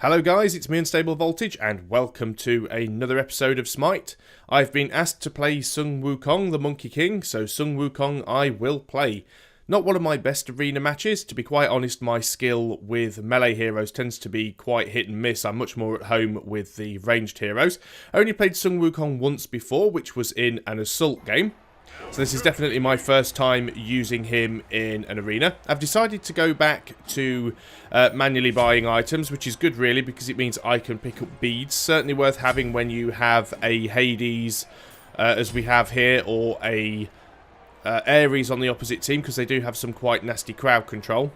Hello guys, it's me Unstable Voltage and welcome to another episode of Smite. I've been asked to play Sun Wukong, the Monkey King, so Sun Wukong I will play. Not one of my best arena matches, to be quite honest. My skill with melee heroes tends to be quite hit and miss. I'm much more at home with the ranged heroes. I only played Sun Wukong once before, which was in an assault game. So this is definitely my first time using him in an arena. I've decided to go back to manually buying items, which is good really because it means I can pick up beads. Certainly worth having when you have a HiRez, as we have here, or a Ares on the opposite team, because they do have some quite nasty crowd control.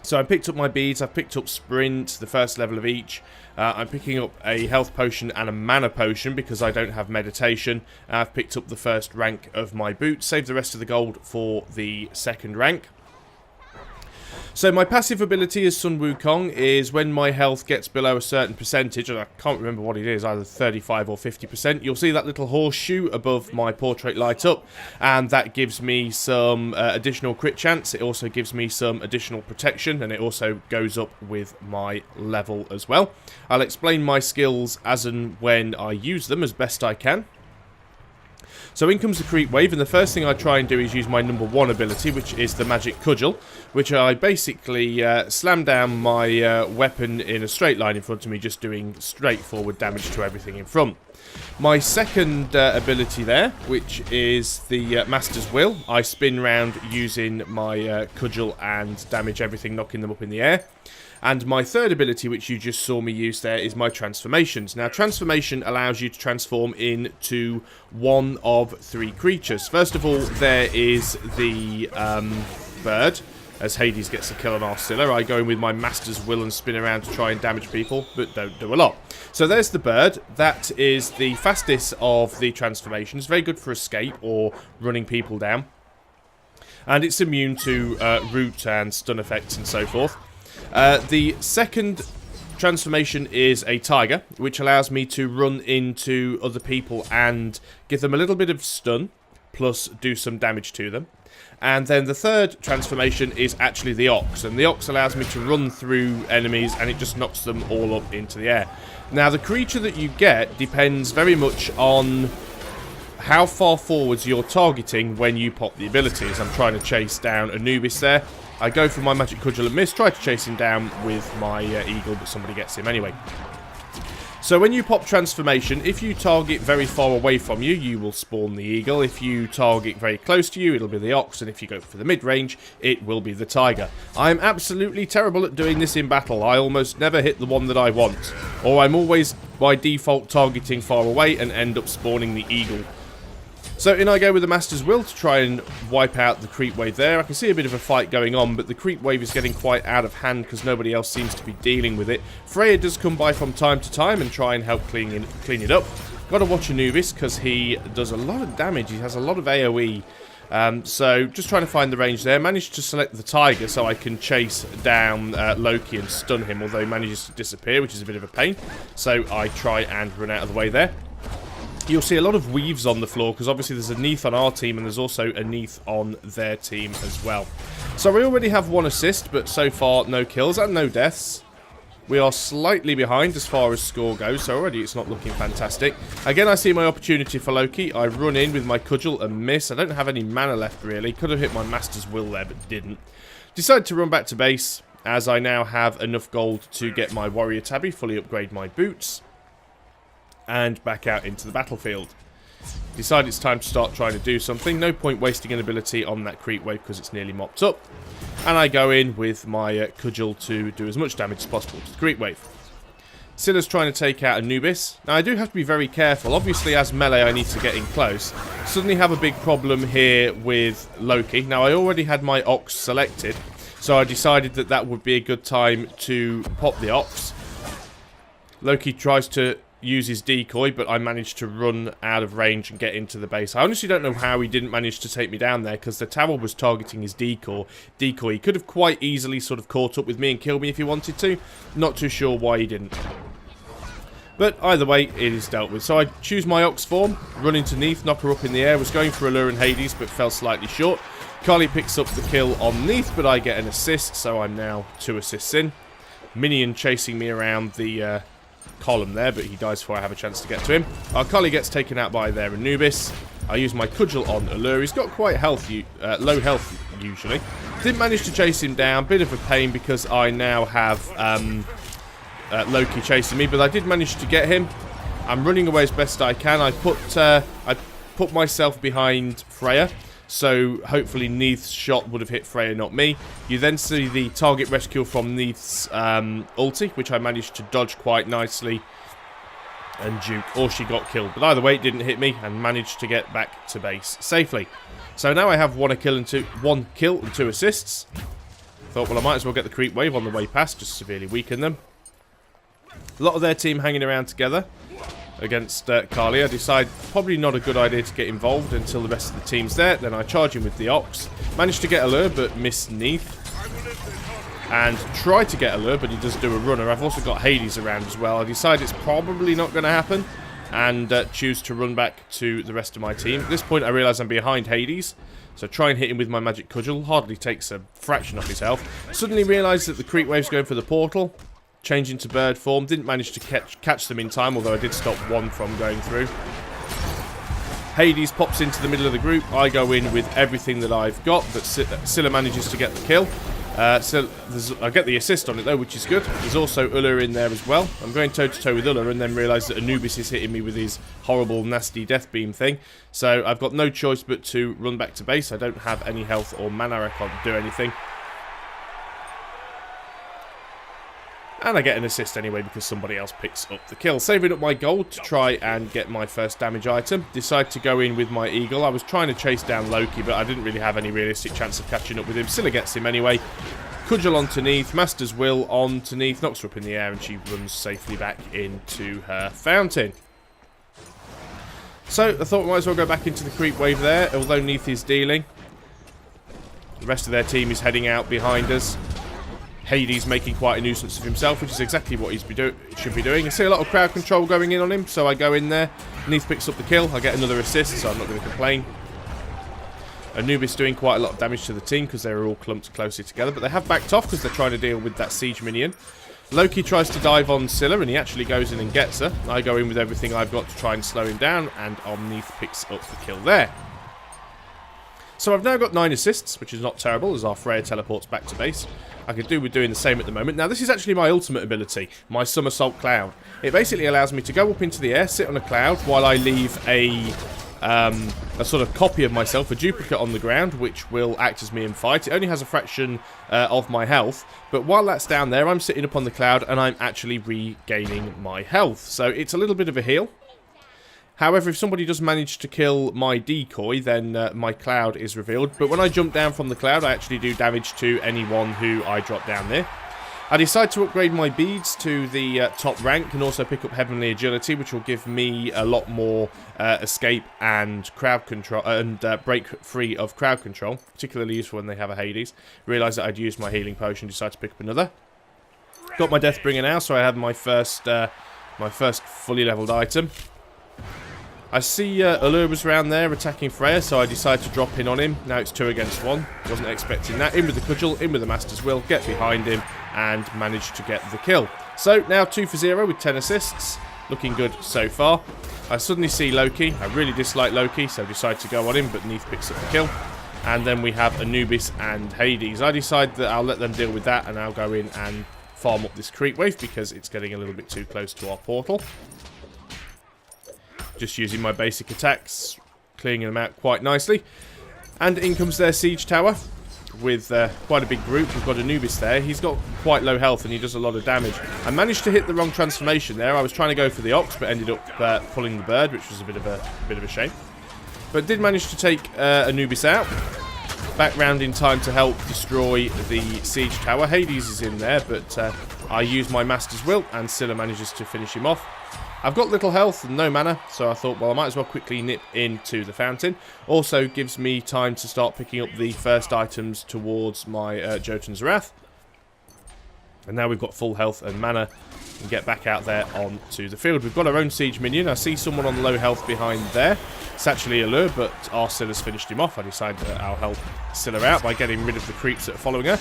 So I picked up my beads, I've picked up Sprint, the first level of each. I'm picking up a health potion and a mana potion because I don't have meditation. I've picked up the first rank of my boots, saved the rest of the gold for the second rank. So my passive ability as Sun Wukong is when my health gets below a certain percentage, and I can't remember what it is, either 35 or 50%, you'll see that little horseshoe above my portrait light up, and that gives me some additional crit chance. It also gives me some additional protection, and it also goes up with my level as well. I'll explain my skills as and when I use them as best I can. So in comes the creep wave, and the first thing I try and do is use my number one ability, which is the magic cudgel, which I basically slam down my weapon in a straight line in front of me, just doing straightforward damage to everything in front. My second ability there, which is the Master's Will, I spin round using my cudgel and damage everything, knocking them up in the air. And my third ability, which you just saw me use there, is my transformations. Now, transformation allows you to transform into one of three creatures. First of all, there is the bird, as Hades gets a kill on Arsilla. I go in with my Master's Will and spin around to try and damage people, but don't do a lot. So there's the bird. That is the fastest of the transformations. Very good for escape or running people down. And it's immune to root and stun effects and so forth. The second transformation is a tiger, which allows me to run into other people and give them a little bit of stun, plus do some damage to them. And then the third transformation is actually the ox, and the ox allows me to run through enemies and it just knocks them all up into the air. Now, the creature that you get depends very much on how far forwards you're targeting when you pop the abilities. I'm trying to chase down Anubis there. I go for my magic cudgel and miss, try to chase him down with my eagle, but somebody gets him anyway. So when you pop transformation, if you target very far away from you, you will spawn the eagle. If you target very close to you, it'll be the ox, and if you go for the mid-range, it will be the tiger. I'm absolutely terrible at doing this in battle. I almost never hit the one that I want, or I'm always by default targeting far away and end up spawning the eagle. So in I go with the Master's Will to try and wipe out the creep wave there. I can see a bit of a fight going on, but the creep wave is getting quite out of hand because nobody else seems to be dealing with it. Freya does come by from time to time and try and help clean it up. Got to watch Anubis because he does a lot of damage. He has a lot of AoE. So just trying to find the range there. Managed to select the tiger so I can chase down Loki and stun him, although he manages to disappear, which is a bit of a pain. So I try and run out of the way there. You'll see a lot of weaves on the floor, because obviously there's a Neath on our team and there's also a Neath on their team as well. So we already have one assist, but so far no kills and no deaths. We are slightly behind as far as score goes, so already it's not looking fantastic. Again, I see my opportunity for Loki. I run in with my cudgel and miss. I don't have any mana left, really. Could have hit my Master's Will there, but didn't. Decided to run back to base, as I now have enough gold to get my Warrior Tabby, fully upgrade my boots, and back out into the battlefield. Decide it's time to start trying to do something. No point wasting an ability on that creep wave because it's nearly mopped up. And I go in with my cudgel to do as much damage as possible to the creep wave. Scylla's trying to take out Anubis. Now I do have to be very careful. Obviously as melee I need to get in close. Suddenly have a big problem here with Loki. Now I already had my ox selected, so I decided that that would be a good time to pop the ox. Loki tries to use his decoy, but I managed to run out of range and get into the base. I honestly don't know how he didn't manage to take me down there, because the tower was targeting his decoy. He could have quite easily sort of caught up with me and killed me if he wanted to. Not too sure why he didn't. But either way, it is dealt with. So I choose my Ox form, run into Neath, knock her up in the air. Was going for Allure and Hades, but fell slightly short. Carly picks up the kill on Neath, but I get an assist, so I'm now 2 assists in. minion chasing me around the column there, but he dies before I have a chance to get to him. Our collie gets taken out by their Anubis. I use my cudgel on Allure. He's got quite low health usually. Didn't manage to chase him down. Bit of a pain because I now have Loki chasing me, but I did manage to get him. I'm running away as best I can. I put myself behind Freya, so hopefully Neith's shot would have hit Freya, not me. You then see the target rescue from Neith's ulti, which I managed to dodge quite nicely and juke, or she got killed. But either way, it didn't hit me and managed to get back to base safely. So now I have one kill and two assists. Thought, well, I might as well get the creep wave on the way past, just severely weaken them. A lot of their team hanging around together against Kali. I decide probably not a good idea to get involved until the rest of the team's there. Then I charge him with the Ox. Managed to get Allure, but miss Neith. And try to get Allure, but he does do a runner. I've also got Hades around as well. I decide it's probably not going to happen, and choose to run back to the rest of my team. At this point, I realise I'm behind Hades, so try and hit him with my magic cudgel. Hardly takes a fraction off his health. Suddenly realise that the creep wave's going for the portal. Change into bird form. Didn't manage to catch them in time, although I did stop one from going through. Hades pops into the middle of the group. I go in with everything that I've got, but Scylla manages to get the kill. So I get the assist on it though, which is good. There's also Ulla in there as well. I'm going toe-to-toe with Ulla and then realise that Anubis is hitting me with his horrible, nasty death beam thing. So I've got no choice but to run back to base. I don't have any health or mana. I can't do anything. And I get an assist anyway because somebody else picks up the kill. Saving up my gold to try and get my first damage item. Decide to go in with my eagle. I was trying to chase down Loki, but I didn't really have any realistic chance of catching up with him. Scylla gets him anyway. Cudgel on to Neith. Master's Will on to Neith. Knocks her up in the air and she runs safely back into her fountain. So I thought we might as well go back into the creep wave there, although Neith is dealing. The rest of their team is heading out behind us. Hades making quite a nuisance of himself, which is exactly what he should be doing. I see a lot of crowd control going in on him, so I go in there. Neith picks up the kill. I get another assist, so I'm not going to complain. Anubis doing quite a lot of damage to the team because they're all clumped closely together, but they have backed off because they're trying to deal with that siege minion. Loki tries to dive on Scylla, and he actually goes in and gets her. I go in with everything I've got to try and slow him down, and Neith picks up the kill there. So I've now got 9 assists, which is not terrible, as our Freya teleports back to base. I could do with doing the same at the moment. Now, this is actually my ultimate ability, my Somersault Cloud. It basically allows me to go up into the air, sit on a cloud, while I leave a sort of copy of myself, a duplicate on the ground, which will act as me in fight. It only has a fraction of my health, but while that's down there, I'm sitting up on the cloud, and I'm actually regaining my health. So it's a little bit of a heal. However, if somebody does manage to kill my decoy, then my cloud is revealed. But when I jump down from the cloud, I actually do damage to anyone who I drop down there. I decide to upgrade my beads to the top rank and also pick up Heavenly Agility, which will give me a lot more escape and crowd control and break free of crowd control, particularly useful when they have a Hades. Realised that I'd used my healing potion, decided to pick up another. Got my Deathbringer now, so I have my first fully leveled item. I see Allure was around there attacking Freya, so I decide to drop in on him. Now it's 2 against 1. Wasn't expecting that. In with the cudgel, in with the Master's Will, get behind him, and manage to get the kill. So now 2 for 0 with 10 assists. Looking good so far. I suddenly see Loki. I really dislike Loki, so decide to go on him, but Neith picks up the kill. And then we have Anubis and Hades. I decide that I'll let them deal with that, and I'll go in and farm up this creep wave because it's getting a little bit too close to our portal. Just using my basic attacks, clearing them out quite nicely. And in comes their siege tower with quite a big group. We've got Anubis there. He's got quite low health and he does a lot of damage. I managed to hit the wrong transformation there. I was trying to go for the Ox, but ended up pulling the bird, which was a bit of a shame. But did manage to take Anubis out. Back round in time to help destroy the siege tower. Hades is in there, but I use my Master's Will and Scylla manages to finish him off. I've got little health and no mana, so I thought, well, I might as well quickly nip into the fountain. Also gives me time to start picking up the first items towards my Jotun's Wrath. And now we've got full health and mana and get back out there onto the field. We've got our own siege minion. I see someone on low health behind there. It's actually Allure, but our Scylla's finished him off. I decided that I'll help Scylla out by getting rid of the creeps that are following her.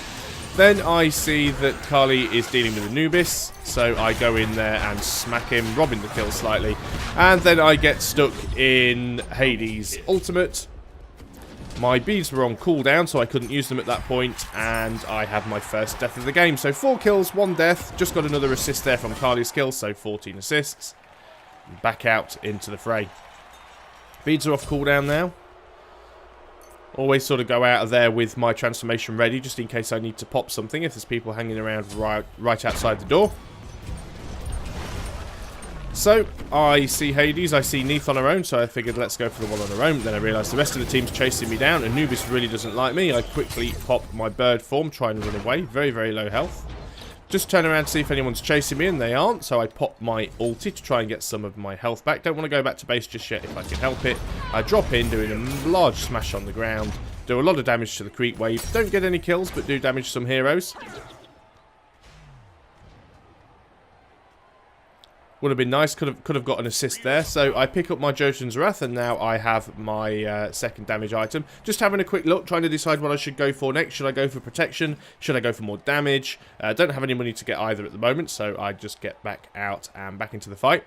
Then I see that Kali is dealing with Anubis, so I go in there and smack him, robbing the kill slightly. And then I get stuck in HiRez ultimate. My beads were on cooldown, so I couldn't use them at that point, and I had my first death of the game. So 4 kills, 1 death, just got another assist there from Kali's kill, so 14 assists. Back out into the fray. Beads are off cooldown now. Always sort of go out of there with my transformation ready, just in case I need to pop something, if there's people hanging around right outside the door. So, I see HiRez, I see Neith on her own, so I figured let's go for the one on her own. Then I realised the rest of the team's chasing me down. Anubis really doesn't like me. I quickly pop my bird form, try and run away. Very, very low health. Just turn around to see if anyone's chasing me, and they aren't. So I pop my ulti to try and get some of my health back. Don't want to go back to base just yet if I can help it. I drop in, doing a large smash on the ground. Do a lot of damage to the creep wave. Don't get any kills, but do damage some heroes. Would have been nice, could have got an assist there. So I pick up my Jotun's Wrath, and now I have my second damage item. Just having a quick look, trying to decide what I should go for next. Should I go for protection? Should I go for more damage? Don't have any money to get either at the moment, so I just get back out and back into the fight.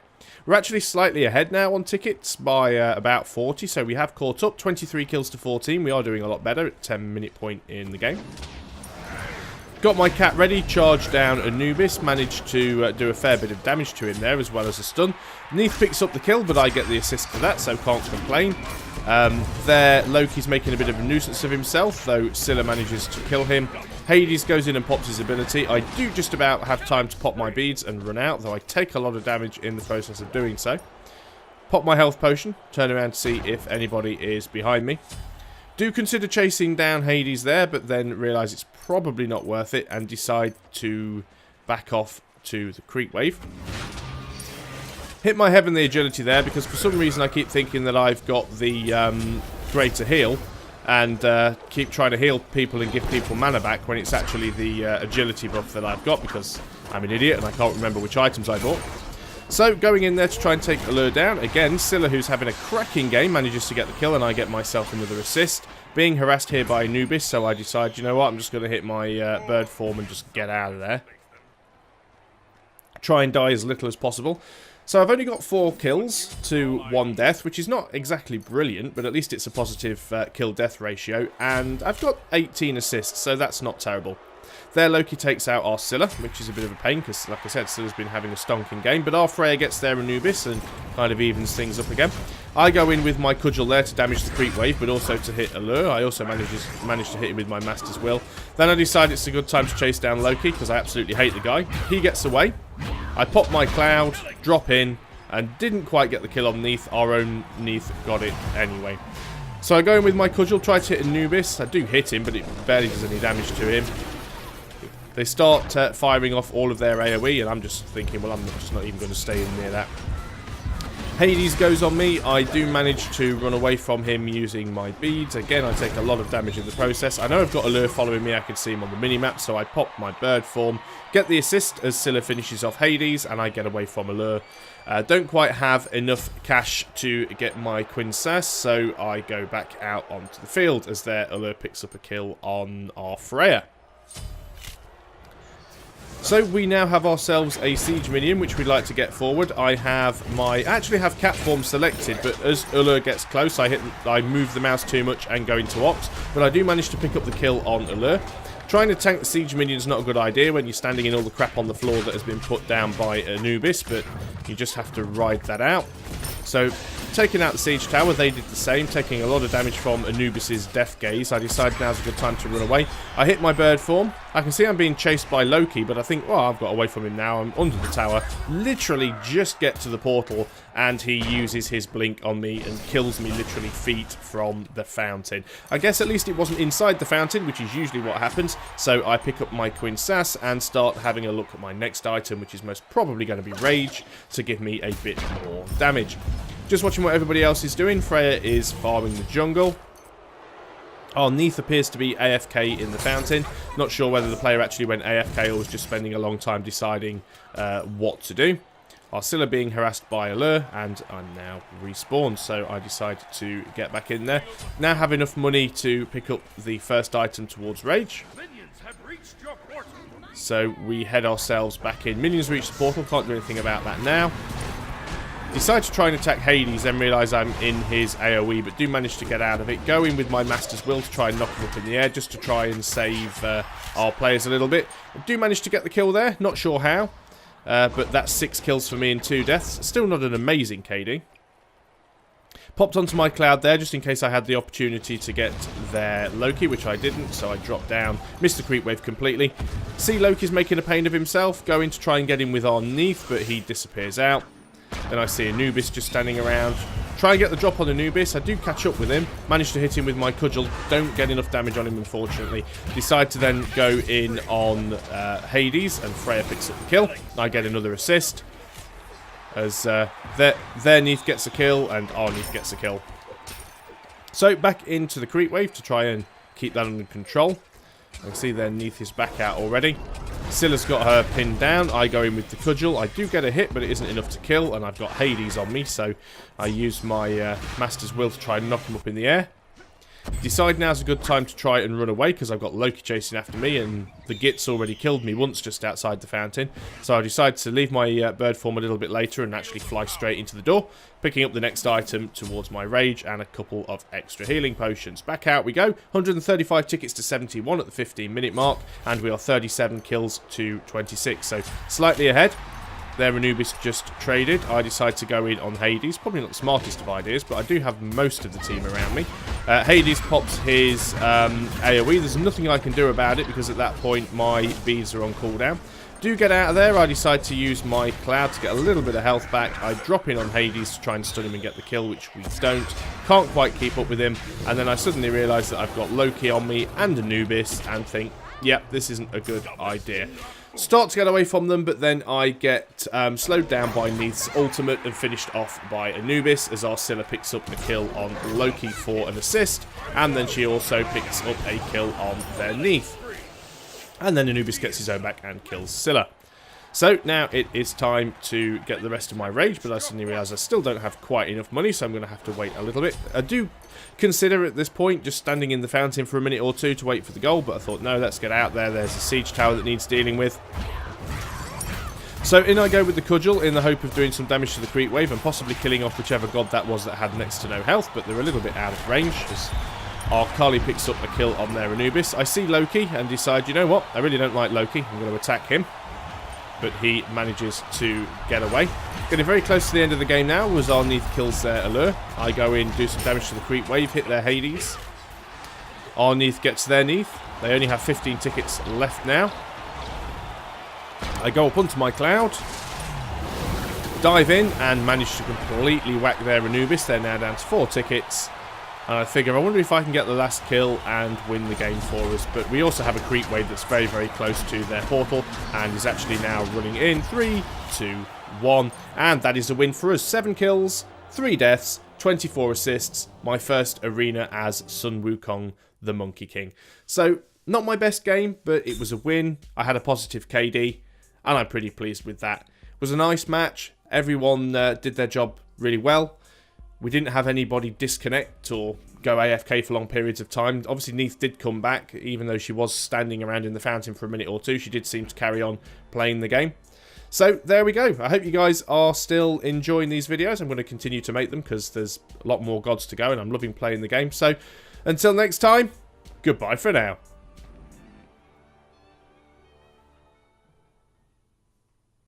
We're actually slightly ahead now on tickets by about 40, so we have caught up. 23 kills to 14. We are doing a lot better at 10-minute point in the game. Got my cat ready, charged down Anubis, managed to do a fair bit of damage to him there, as well as a stun. Neith picks up the kill, but I get the assist for that, so can't complain. There, Loki's making a bit of a nuisance of himself, though Scylla manages to kill him. HiRez goes in and pops his ability. I do just about have time to pop my beads and run out, though I take a lot of damage in the process of doing so. Pop my health potion, turn around to see if anybody is behind me. Do consider chasing down HiRez there, but then realise it's probably not worth it and decide to back off to the creep wave. Hit my heavenly agility there because for some reason I keep thinking that I've got the greater heal and keep trying to heal people and give people mana back when it's actually the agility buff that I've got because I'm an idiot and I can't remember which items I bought. So, going in there to try and take Allure down. Again, Scylla, who's having a cracking game, manages to get the kill, and I get myself another assist. Being harassed here by Anubis, so I decide, you know what, I'm just going to hit my bird form and just get out of there. Try and die as little as possible. So, I've only got 4 kills to 1 death, which is not exactly brilliant, but at least it's a positive kill-death ratio. And I've got 18 assists, so that's not terrible. There, Loki takes out our Scylla, which is a bit of a pain, because, like I said, Scylla's been having a stonking game. But our Freya gets their Anubis and kind of evens things up again. I go in with my Cudgel there to damage the creep wave, but also to hit Allure. I also manage to hit him with my Master's Will. Then I decide it's a good time to chase down Loki, because I absolutely hate the guy. He gets away. I pop my Cloud, drop in, and didn't quite get the kill on Neith. Our own Neith got it anyway. So I go in with my Cudgel, try to hit Anubis. I do hit him, but it barely does any damage to him. They start firing off all of their AoE, and I'm just thinking, well, I'm just not even going to stay in near that. HiRez goes on me. I do manage to run away from him using my beads. Again, I take a lot of damage in the process. I know I've got Allure following me. I can see him on the minimap, so I pop my bird form, get the assist as Scylla finishes off HiRez, and I get away from Allure. Don't quite have enough cash to get my Quinsas, so I go back out onto the field as their Allure picks up a kill on our Freya. So we now have ourselves a siege minion, which we'd like to get forward. I actually have cat form selected, but as Allure gets close, I move the mouse too much and go into Ox. But I do manage to pick up the kill on Allure. Trying to tank the siege minion is not a good idea when you're standing in all the crap on the floor that has been put down by Anubis, but you just have to ride that out. So, taking out the siege tower, they did the same, taking a lot of damage from Anubis's death gaze. I decided now's a good time to run away. I hit my bird form. I can see I'm being chased by Loki, but I think, well, I've got away from him now. I'm under the tower. Literally just get to the portal, and he uses his blink on me and kills me literally feet from the fountain. I guess at least it wasn't inside the fountain, which is usually what happens. So I pick up my Quinsas and start having a look at my next item, which is most probably going to be Rage, to give me a bit more damage. Just watching what everybody else is doing. Freya is farming the jungle. Our Neith appears to be AFK in the fountain. Not sure whether the player actually went AFK or was just spending a long time deciding what to do. Our Scylla being harassed by Allure, and I'm now respawned, so I decided to get back in there. Now have enough money to pick up the first item towards Rage. Minions have reached your So we head ourselves back in. Minions reach the portal. Can't do anything about that now. Decide to try and attack Hades, then realise I'm in his AoE, but do manage to get out of it. Go in with my Master's Will to try and knock him up in the air, just to try and save our players a little bit. Do manage to get the kill there. Not sure how. But that's 6 kills for me and 2 deaths. Still not an amazing KD. Popped onto my cloud there just in case I had the opportunity to get their Loki, which I didn't, so I dropped down. Missed the creep wave completely. See Loki's making a pain of himself. Going to try and get him with our Neath, but he disappears out. Then I see Anubis just standing around. Try and get the drop on Anubis. I do catch up with him. Manage to hit him with my cudgel. Don't get enough damage on him, unfortunately. Decide to then go in on Hades, and Freya picks up the kill. I get another assist. As their Neath gets a kill, and our Neath gets a kill. So, back into the creep wave to try and keep that under control. I can see their Neath is back out already. Scylla's got her pinned down. I go in with the cudgel. I do get a hit, but it isn't enough to kill, and I've got Hades on me, so I use my Master's Will to try and knock him up in the air. Decide now's a good time to try and run away, because I've got Loki chasing after me, and the Git's already killed me once just outside the fountain. So I decide to leave my bird form a little bit later and actually fly straight into the door, picking up the next item towards my rage and a couple of extra healing potions. Back out we go. 135 tickets to 71 at the 15-minute mark, and we are 37 kills to 26, so slightly ahead. Their Anubis just traded. I decide to go in on Hades. Probably not the smartest of ideas, but I do have most of the team around me. Hades pops his AoE. There's nothing I can do about it because at that point my beads are on cooldown. Do get out of there. I decide to use my cloud to get a little bit of health back. I drop in on Hades to try and stun him and get the kill, which we don't. Can't quite keep up with him. And then I suddenly realise that I've got Loki on me and Anubis and think, yep, this isn't a good idea. Start to get away from them, but then I get slowed down by Neath's ultimate and finished off by Anubis as our Scylla picks up a kill on Loki for an assist, and then she also picks up a kill on their Neath. And then Anubis gets his own back and kills Scylla. So now it is time to get the rest of my rage, but I suddenly realise I still don't have quite enough money, so I'm going to have to wait a little bit. I do consider at this point just standing in the fountain for a minute or two to wait for the goal, but I thought, no, let's get out there. There's a siege tower that needs dealing with. So in I go with the cudgel in the hope of doing some damage to the creep wave and possibly killing off whichever god that was that had next to no health, but they're a little bit out of range as our Kali picks up a kill on their Anubis. I see Loki and decide, you know what, I really don't like Loki. I'm going to attack him. But he manages to get away. Getting very close to the end of the game now as our Neath kills their Allure. I go in, do some damage to the creep wave, hit their Hades. Our Neath gets their Neath. They only have 15 tickets left now. I go up onto my cloud, dive in, and manage to completely whack their Anubis. They're now down to 4 tickets. And I figure, I wonder if I can get the last kill and win the game for us. But we also have a creep wave that's very, very close to their portal and is actually now running in. 3, 2, 1. And that is a win for us. 7 kills, 3 deaths, 24 assists. My first arena as Sun Wukong, the Monkey King. So, not my best game, but it was a win. I had a positive KD, and I'm pretty pleased with that. It was a nice match. Everyone did their job really well. We didn't have anybody disconnect or go AFK for long periods of time. Obviously, Neath did come back, even though she was standing around in the fountain for a minute or two. She did seem to carry on playing the game. So, there we go. I hope you guys are still enjoying these videos. I'm going to continue to make them because there's a lot more gods to go, and I'm loving playing the game. So, until next time, goodbye for now.